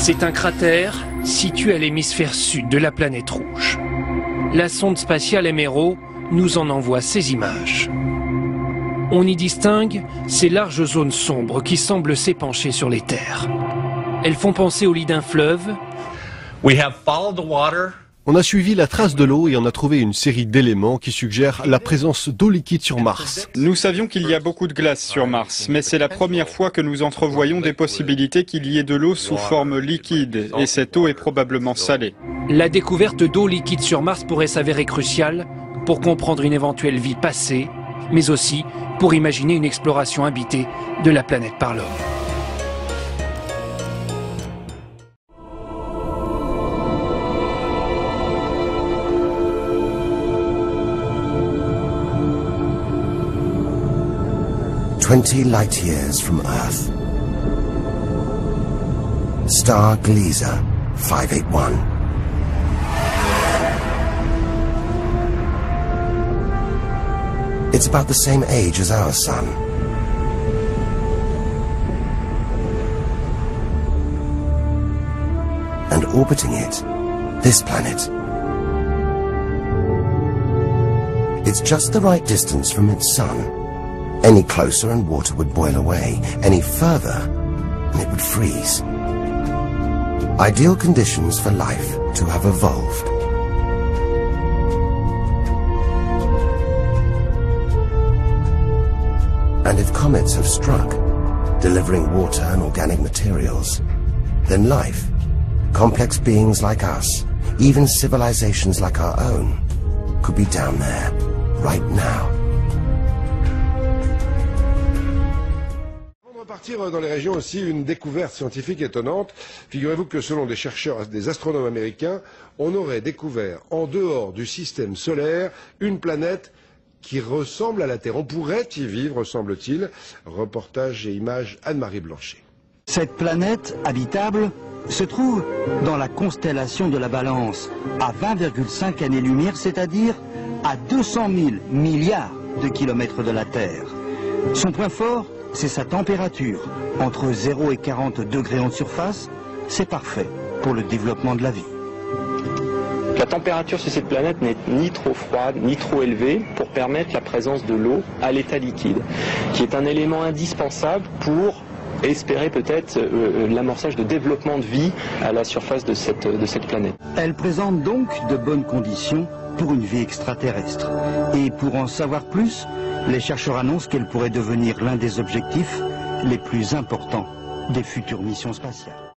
C'est un cratère situé à l'hémisphère sud de la planète rouge. La sonde spatiale MRO nous en envoie ces images. On y distingue ces larges zones sombres qui semblent s'épancher sur les terres. Elles font penser au lit d'un fleuve. On a suivi la trace de l'eau et on a trouvé une série d'éléments qui suggèrent la présence d'eau liquide sur Mars. Nous savions qu'il y a beaucoup de glace sur Mars, mais c'est la première fois que nous entrevoyons des possibilités qu'il y ait de l'eau sous forme liquide, et cette eau est probablement salée. La découverte d'eau liquide sur Mars pourrait s'avérer cruciale pour comprendre une éventuelle vie passée, mais aussi pour imaginer une exploration habitée de la planète par l'homme. Light years from Earth. Star Gliese 581. It's about the same age as our sun. And orbiting it, this planet. It's just the right distance from its sun. Any closer and water would boil away. Any further and it would freeze. Ideal conditions for life to have evolved. And if comets have struck, delivering water and organic materials, then life, complex beings like us, even civilizations like our own, could be down there, right now. Dans les régions aussi, une découverte scientifique étonnante. Figurez-vous que selon des chercheurs, des astronomes américains, on aurait découvert en dehors du système solaire une planète qui ressemble à la Terre. On pourrait y vivre, semble-t-il. Reportage et images Anne-Marie Blanchet. Cette planète habitable se trouve dans la constellation de la Balance, à 20,5 années-lumière, c'est-à-dire à 200 000 milliards de kilomètres de la Terre. Son point fort, c'est sa température. Entre 0 et 40 degrés en surface, c'est parfait pour le développement de la vie. La température sur cette planète n'est ni trop froide ni trop élevée pour permettre la présence de l'eau à l'état liquide, qui est un élément indispensable pour espérer peut-être l'amorçage de développement de vie à la surface de cette planète. Elle présente donc de bonnes conditions pour une vie extraterrestre. Et pour en savoir plus, les chercheurs annoncent qu'elle pourrait devenir l'un des objectifs les plus importants des futures missions spatiales.